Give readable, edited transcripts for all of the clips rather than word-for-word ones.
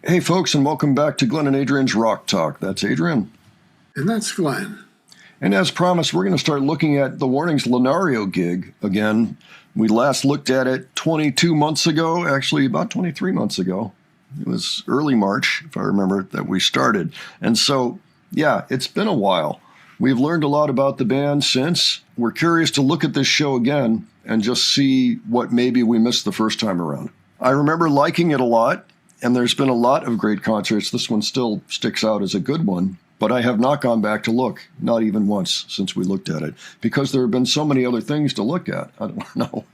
Hey, folks, and welcome back to Glenn and Adrian's Rock Talk. That's Adrian. And that's Glenn. And as promised, we're going to start looking at the Warnings LUNARIO gig again. We last looked at it 22 months ago, actually about 23 months ago. It was early March, if I remember, that we started. And so, yeah, it's been a while. We've learned a lot about the band since. We're curious to look at this show again and just see what maybe we missed the first time around. I remember liking it a lot. And there's been a lot of great concerts. This one still sticks out as a good one, but I have not gone back to look, not even once since we looked at it, because there have been so many other things to look at. I don't know.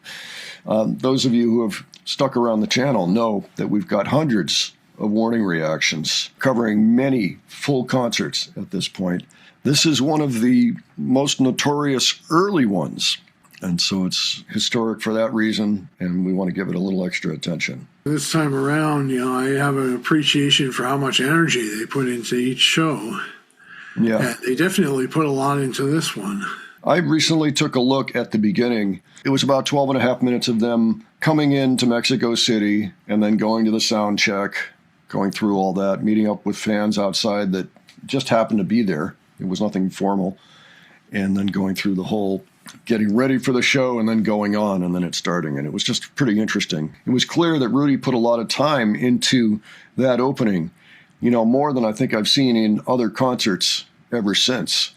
Those of you who have stuck around the channel know that we've got hundreds of warning reactions covering many full concerts at this point. This is one of the most notorious early ones. And so it's historic for that reason, and we want to give it a little extra attention. This time around, I have an appreciation for how much energy they put into each show. Yeah. And they definitely put a lot into this one. I recently took a look at the beginning. It was about 12 and a half minutes of them coming into Mexico City and then going to the sound check, going through all that, meeting up with fans outside that just happened to be there. It was nothing formal. And then going through the whole getting ready for the show and then going on and then it starting. And it was just pretty interesting. It was clear that Rudy put a lot of time into that opening, more than I think I've seen in other concerts ever since.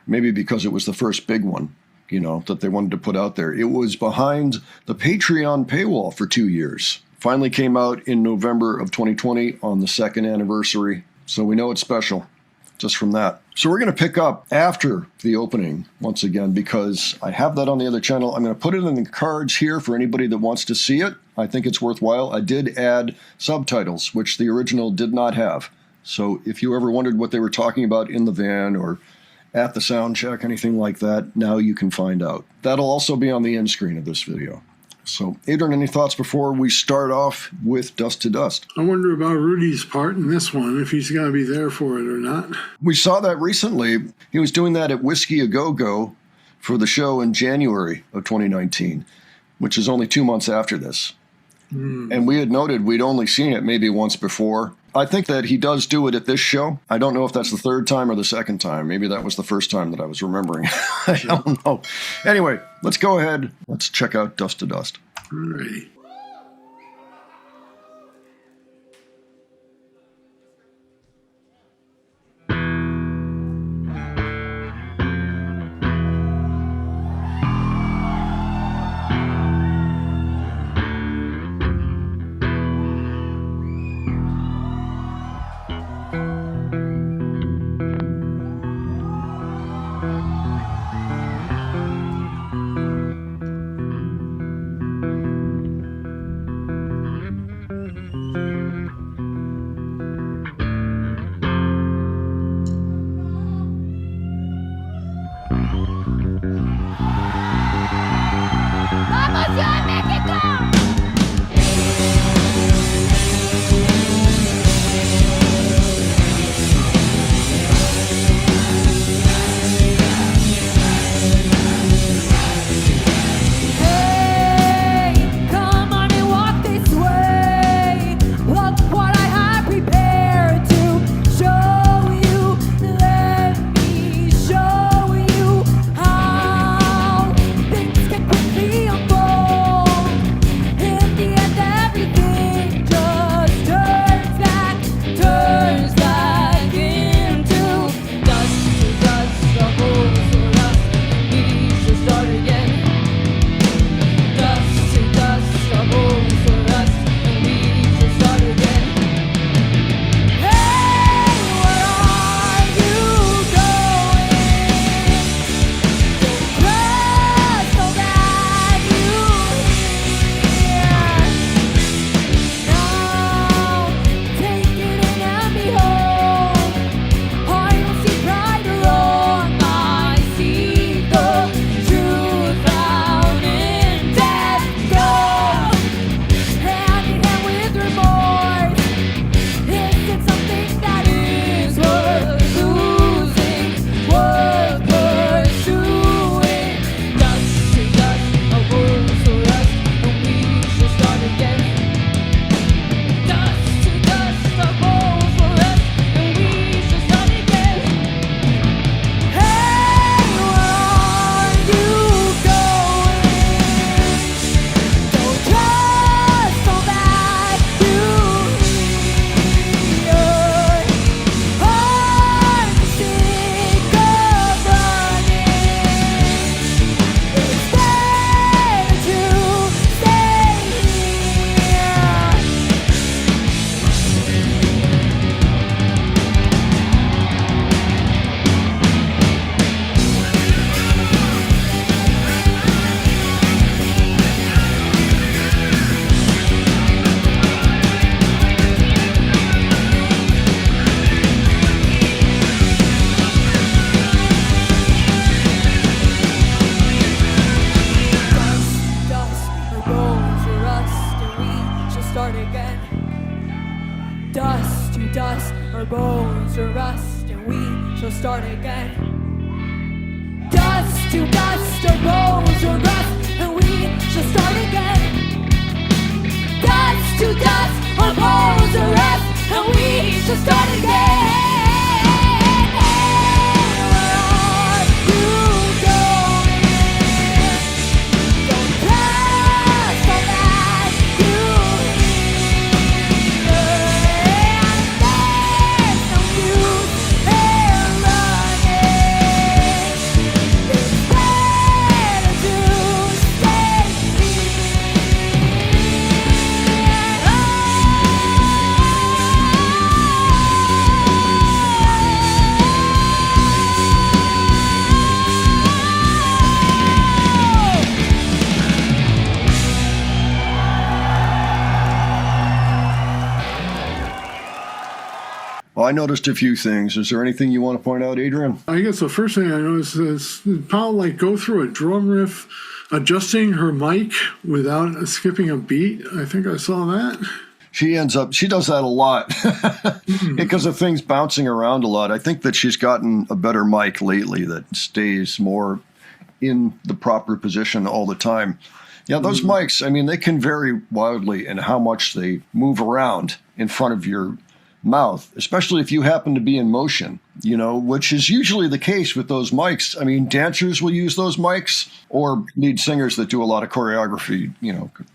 Maybe because it was the first big one, that they wanted to put out there. It was behind the Patreon paywall for 2 years. Finally came out in November of 2020 on the second anniversary. So we know it's special just from that. So we're going to pick up after the opening once again, because I have that on the other channel. I'm going to put it in the cards here for anybody that wants to see it. I think it's worthwhile. I did add subtitles, which the original did not have. So if you ever wondered what they were talking about in the van or at the sound check, anything like that, now you can find out. That'll also be on the end screen of this video. So, Adrian, any thoughts before we start off with Dust to Dust? I wonder about Rudy's part in this one, if he's going to be there for it or not. We saw that recently. He was doing that at Whiskey A Go-Go for the show in January of 2019, which is only 2 months after this. And we had noted we'd only seen it maybe once before. I think that he does do it at this show. I don't know if that's the third time or the second time. Maybe that was the first time that I was remembering. I don't know. Anyway, let's go ahead. Let's check out Dust to Dust. All righty. dust, our bones are rust, and we shall start again. Dust to dust, our bones are rust, and we shall start again. Dust to dust, our bones are rust, and we shall start again. Well, I noticed a few things. Is there anything you want to point out, Adrian? I guess the first thing I noticed is Paul go through a drum riff, adjusting her mic without skipping a beat. I think I saw that. She does that a lot because of things bouncing around a lot. I think that she's gotten a better mic lately that stays more in the proper position all the time. Yeah, those mics, I mean, they can vary wildly in how much they move around in front of your mouth, especially if you happen to be in motion, which is usually the case with those mics. I mean, dancers will use those mics, or lead singers that do a lot of choreography,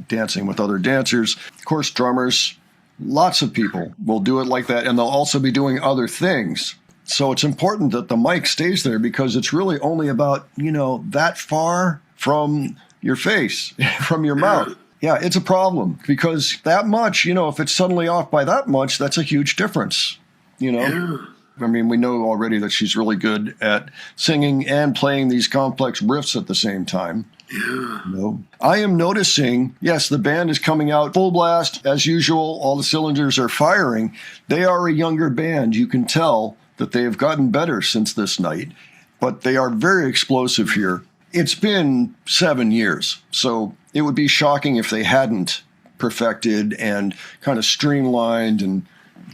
dancing with other dancers. Of course, drummers, lots of people will do it like that, and they'll also be doing other things. So it's important that the mic stays there because it's really only about, that far from your face, from your mouth. Yeah, it's a problem because that much, if it's suddenly off by that much, that's a huge difference, Yeah. I mean, we know already that she's really good at singing and playing these complex riffs at the same time. Yeah. I am noticing, yes, the band is coming out full blast as usual. All the cylinders are firing. They are a younger band. You can tell that they have gotten better since this night, but they are very explosive here. It's been 7 years, so it would be shocking if they hadn't perfected and kind of streamlined and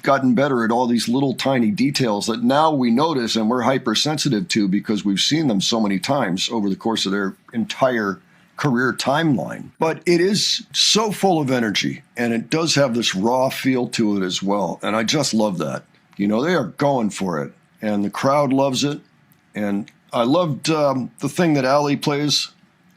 gotten better at all these little tiny details that now we notice and we're hypersensitive to because we've seen them so many times over the course of their entire career timeline. But it is so full of energy, and it does have this raw feel to it as well, and I just love that. They are going for it, and the crowd loves it, and I loved the thing that Ali plays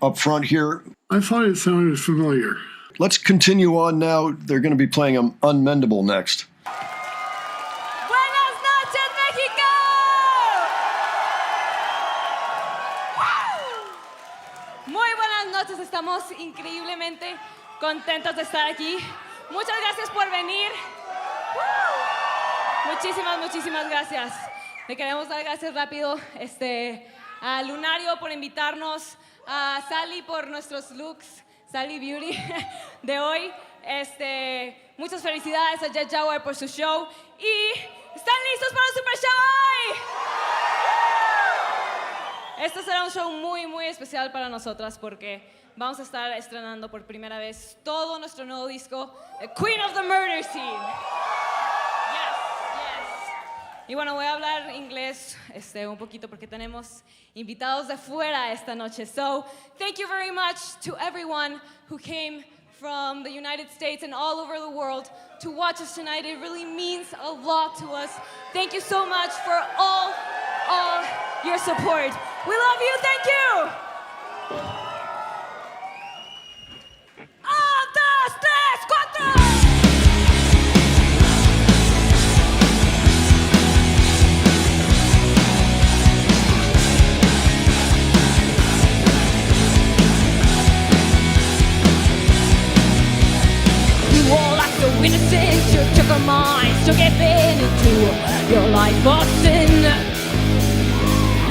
up front here. I thought it sounded familiar. Let's continue on now. They're going to be playing Unmendable next. Buenas noches, México! Muy buenas noches, estamos increíblemente contentos de estar aquí. Muchas gracias por venir. Muchísimas gracias. Le queremos dar gracias rápido a Lunario por invitarnos, a Sally por nuestros looks, Sally Beauty de hoy. Muchas felicidades a Jet Jaguar por su show. ¿Y están listos para el Super Show hoy? Este será un show muy especial para nosotras porque vamos a estar estrenando por primera vez todo nuestro nuevo disco, The Queen of the Murder Scene. Y bueno, voy a hablar inglés un poquito porque tenemos invitados de fuera esta noche. So, thank you very much to everyone who came from the United States and all over the world to watch us tonight. It really means a lot to us. Thank you so much for all your support. We love you. Thank you. 1, 2, 3, 4. All like so innocent, you took our minds to get into your life of sin.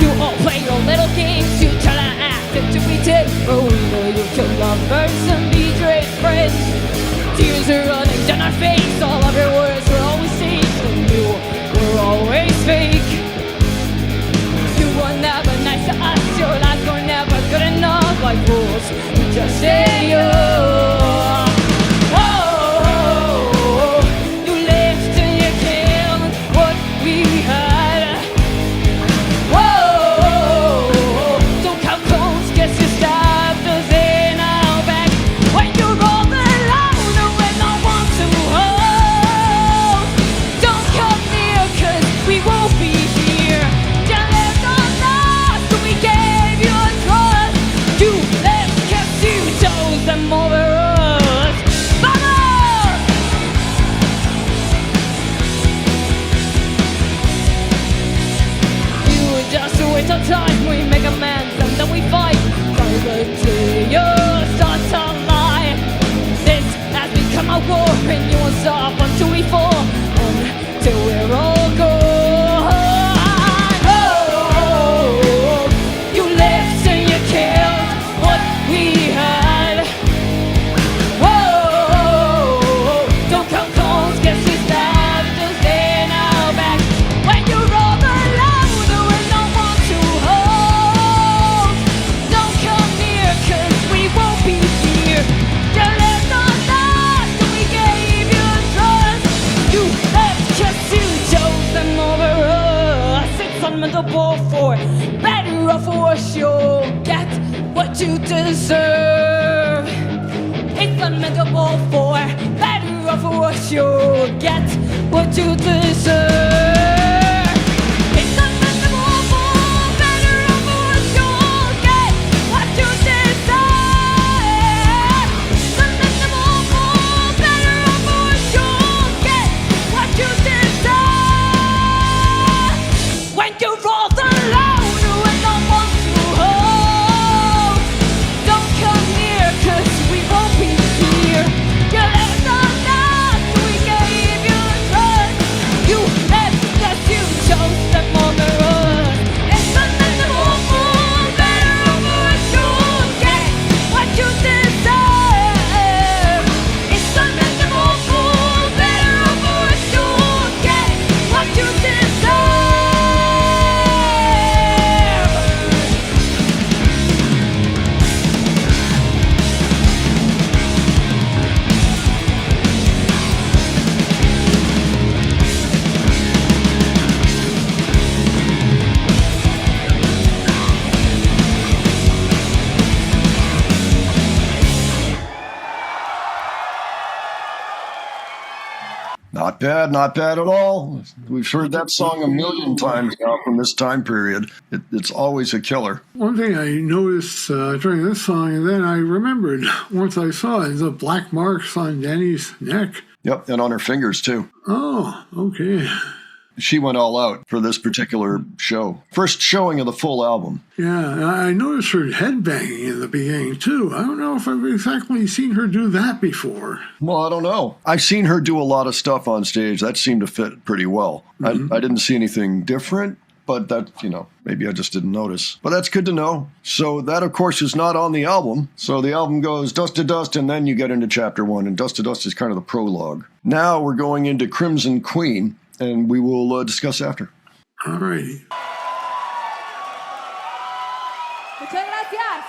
You all play your little games, you try to act and to pretend. Oh, you kill lovers and betrayed friends. Tears are running down our face, all of your words were always safe, and you were always fake. You were never nice to us, your lies were never good enough, like fools who just say oh. unmendable for better or for worse. You'll get what you deserve. It's unmendable for better or for worse. You'll get what you deserve. It's unmendable for better or for worse. You'll get what you deserve. It's unmendable for better or for worse. You'll get what you deserve. When you're all alone with no one to hold, don't come near, 'cause we won't be here. You left us out, we gave you a trust. You left us, you chose them over us. It's unmendable for better or for worse. You'll get what you deserve. It's unmendable for better or for worse. You'll get what you deserve. Not bad at all. We've heard that song a million times now from this time period. It's always a killer. One thing I noticed during this song, and then I remembered once I saw it, the black marks on Danny's neck. Yep, and on her fingers too. Oh, okay. She went all out for this particular show. First showing of the full album. Yeah, I noticed her headbanging in the beginning too. I don't know if I've exactly seen her do that before. Well, I don't know. I've seen her do a lot of stuff on stage. That seemed to fit pretty well. I didn't see anything different, but that, maybe I just didn't notice. But that's good to know. So that, of course, is not on the album. So the album goes Dust to Dust, and then you get into Chapter 1. And Dust to Dust is kind of the prologue. Now we're going into Crimson Queen, and we will discuss after. All righty. Muchas gracias.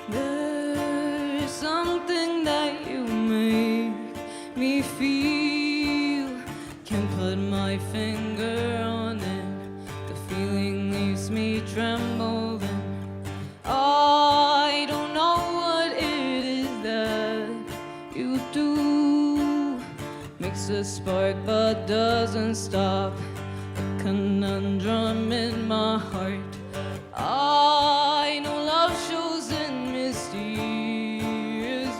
There's something that you make me feel. Can't put my finger on it. The feeling leaves me trembling. I don't know what it is that you do. Makes a spark but doesn't stop. A conundrum in my heart. I know love shows in mysterious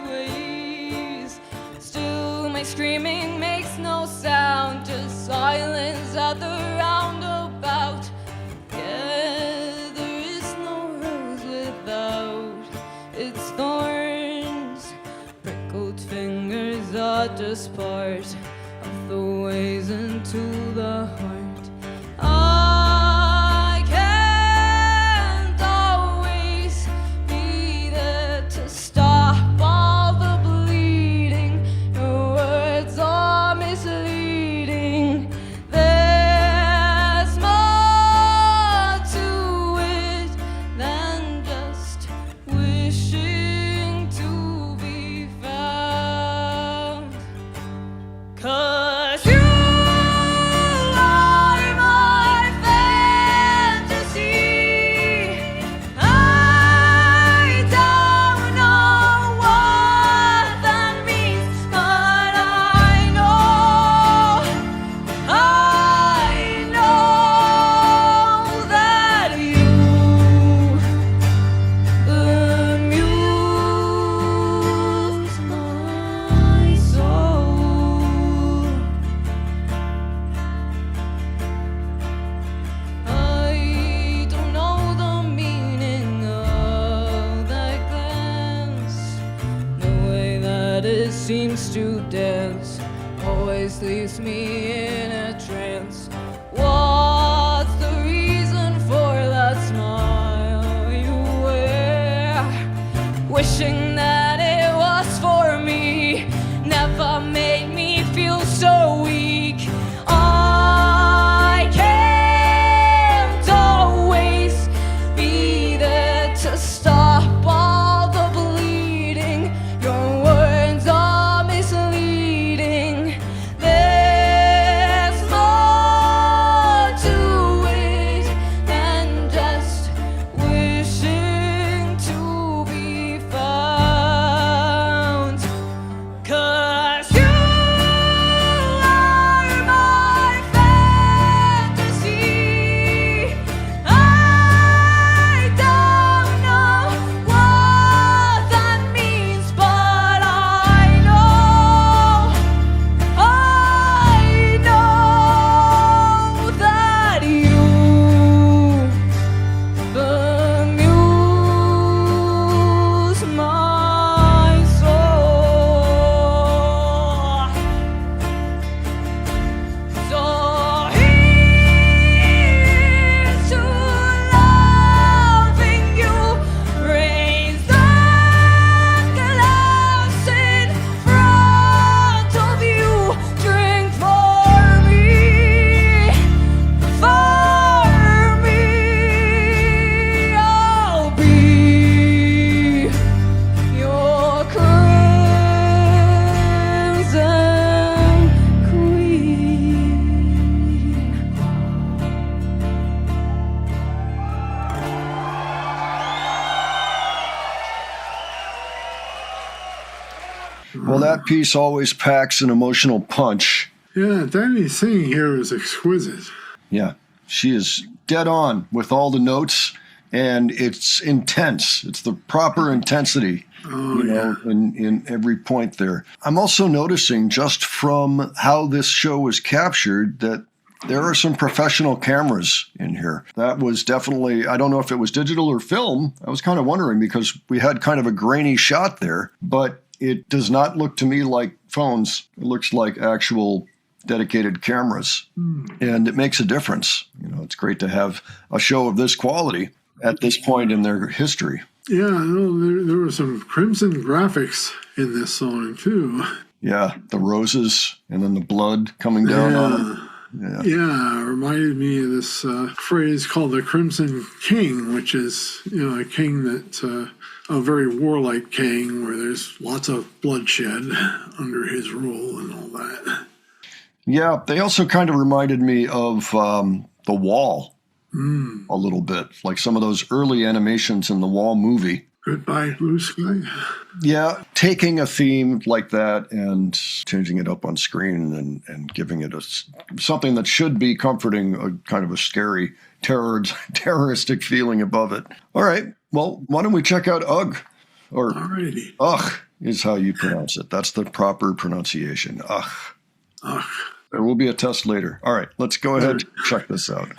ways. Still my screaming makes no sound, just silence at the roundabout. Yeah, there is no rose without its thorns. Prickled fingers are just part of the ways into the heart. I can't always be there to stop all the bleeding. Your words are misleading. There's more to it than just wishing to be found. 'Cause you seems to dance, always leaves me in a trance. What's the reason for that smile you wear? Wishing that it was for me never made me feel so weak. I can't always be there to stop all the bleeding. Your words are misleading. There's more to it than just wishing to be found. 'Cause you are my fantasy. I don't know what that means, but I know that you amuse my soul. So here's to loving you. Raise that glass in front of you. Drink for me, I'll be your crimson queen. Well, that piece always packs an emotional punch. Yeah, Danny's singing here is exquisite. Yeah, she is dead on with all the notes, and it's intense. It's the proper intensity, in every point there. I'm also noticing, just from how this show was captured, that there are some professional cameras in here. That was definitely, I don't know if it was digital or film. I was kind of wondering, because we had kind of a grainy shot there, but it does not look to me like phones. It looks like actual dedicated cameras, and it makes a difference. It's great to have a show of this quality at this point in their history. Yeah, there were some crimson graphics in this song too. Yeah, the roses and then the blood coming down on them. Yeah, it reminded me of this phrase called the Crimson King, which is, a king that, a very warlike king where there's lots of bloodshed under his rule and all that. Yeah, they also kind of reminded me of The Wall a little bit, like some of those early animations in the Wall movie. Goodbye, Blue Sky. Yeah, taking a theme like that and changing it up on screen and giving it something that should be comforting, a kind of a scary, terroristic feeling above it. All right, well, why don't we check out Ugh? Or Alrighty. Ugh is how you pronounce it. That's the proper pronunciation. Ugh. Ugh. There will be a test later. All right, let's go ahead and check this out.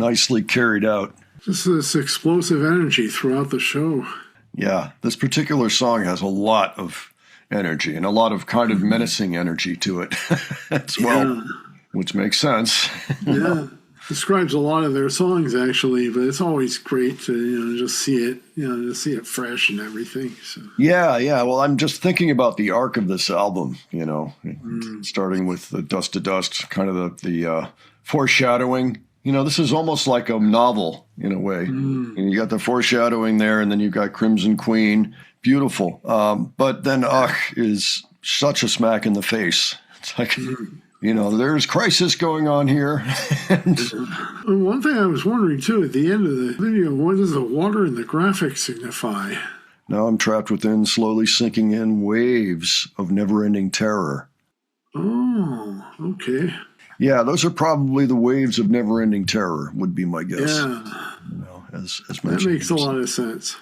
nicely carried out. Just this explosive energy throughout the show. Yeah, this particular song has a lot of energy and a lot of kind of menacing energy to it as well, which makes sense. Yeah. Describes a lot of their songs actually, but it's always great to just see it, just see it fresh and everything. So Yeah. Well, I'm just thinking about the arc of this album, starting with the Dust to Dust, kind of the foreshadowing. This is almost like a novel in a way. And you got the foreshadowing there, and then you've got Crimson Queen. Beautiful. But then is such a smack in the face. It's like, there's crisis going on here. One thing I was wondering too, at the end of the video, what does the water in the graphic signify? Now I'm trapped within, slowly sinking in waves of never-ending terror. Oh, okay. Yeah, those are probably the waves of never-ending terror, would be my guess. Yeah. As that mentioned. makes a lot of sense.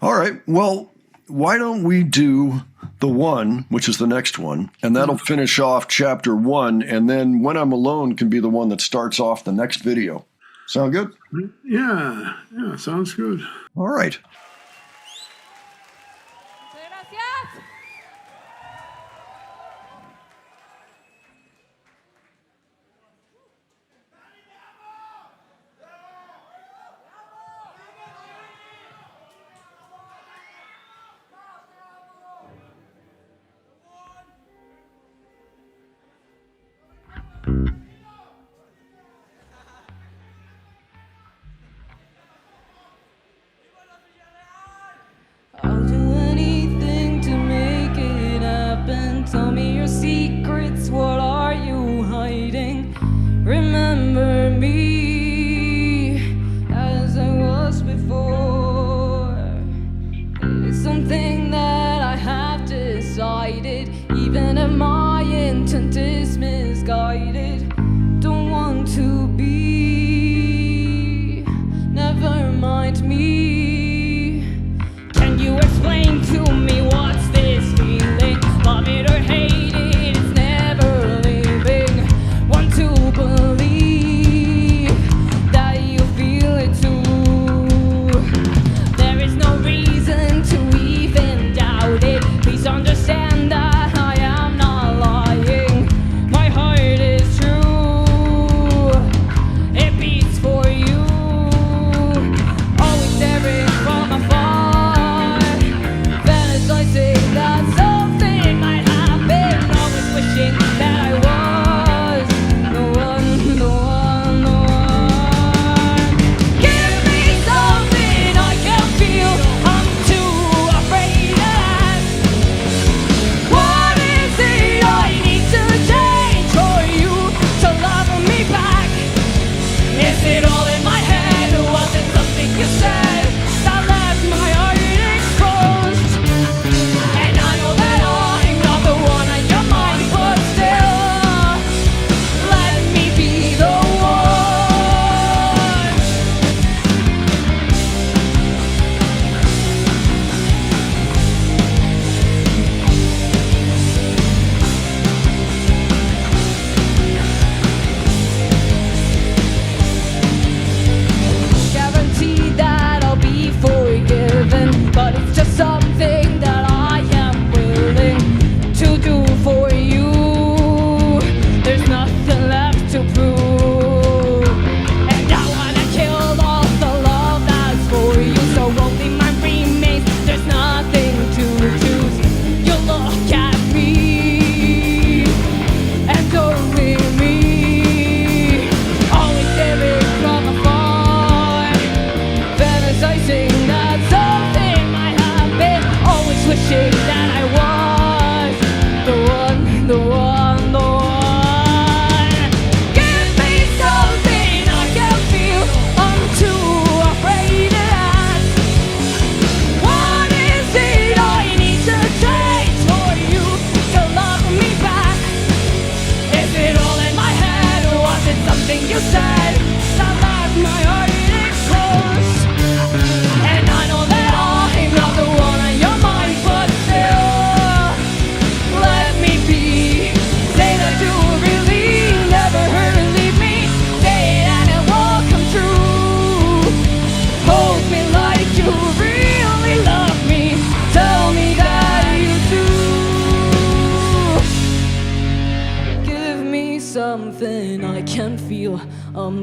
All right, well, why don't we do the one, which is the next one, and that'll finish off chapter 1, and then When I'm Alone can be the one that starts off the next video. Sound good? Yeah, sounds good. All right. Gracias.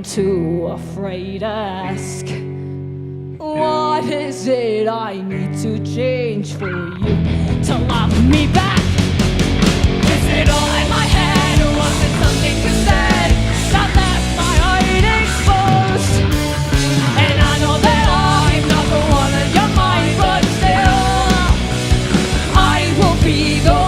too afraid to ask. What is it I need to change for you to love me back? Is it all in my head, or was it something you said that left my heart exposed? And I know that I'm not the one on your mind, but still, I will be the one.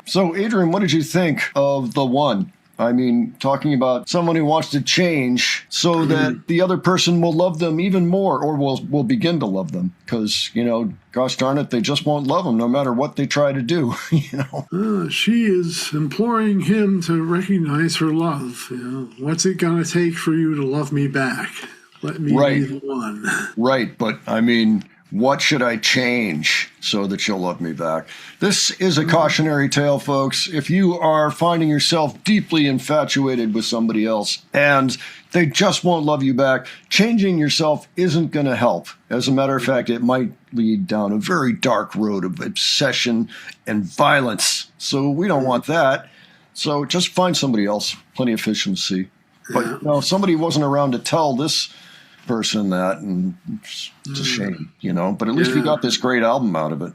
So, Adrian, what did you think of The One? I mean, talking about someone who wants to change so that the other person will love them even more, or will begin to love them. Because, gosh darn it, they just won't love them no matter what they try to do, She is imploring him to recognize her love. What's it going to take for you to love me back? Let me be the one. Right, but I mean, what should I change so that you'll love me back? This is a cautionary tale, folks. If you are finding yourself deeply infatuated with somebody else and they just won't love you back, changing yourself isn't going to help. As a matter of fact, it might lead down a very dark road of obsession and violence. So we don't want that. So just find somebody else. Plenty of fish in the sea. But somebody wasn't around to tell this person that, and it's a shame, but at least we got this great album out of it.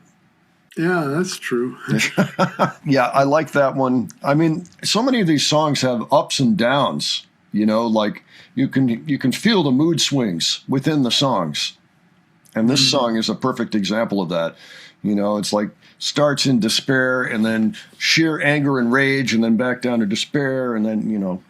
Yeah, that's true. Yeah, I like that one. I mean, so many of these songs have ups and downs, like you can feel the mood swings within the songs. And this song is a perfect example of that. It's like starts in despair and then sheer anger and rage and then back down to despair and then,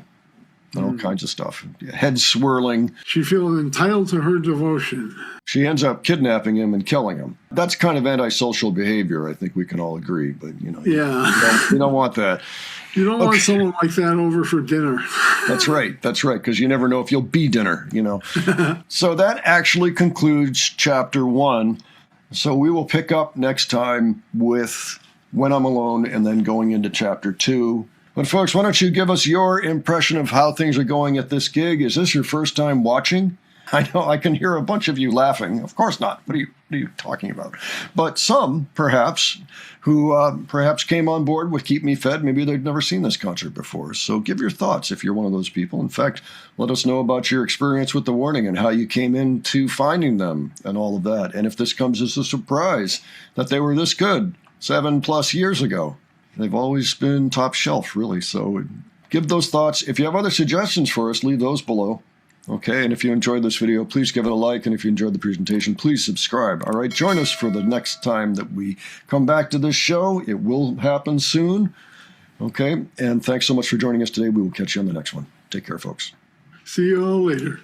all kinds of stuff. Head swirling. She feels entitled to her devotion. She ends up kidnapping him and killing him. That's kind of antisocial behavior, I think we can all agree. But, you don't want that. You don't want someone like that over for dinner. That's right, because you never know if you'll be dinner, So that actually concludes Chapter 1. So we will pick up next time with When I'm Alone and then going into Chapter 2. But folks, why don't you give us your impression of how things are going at this gig? Is this your first time watching? I know I can hear a bunch of you laughing. Of course not. What are you talking about? But some, perhaps, who perhaps came on board with Keep Me Fed, maybe they've never seen this concert before. So give your thoughts if you're one of those people. In fact, let us know about your experience with The Warning and how you came into finding them and all of that. And if this comes as a surprise that they were this good 7+ years ago. They've always been top shelf, really. So give those thoughts. If you have other suggestions for us, leave those below. Okay, and if you enjoyed this video, please give it a like. And if you enjoyed the presentation, please subscribe. All right, join us for the next time that we come back to this show. It will happen soon. Okay, and thanks so much for joining us today. We will catch you on the next one. Take care, folks. See you all later.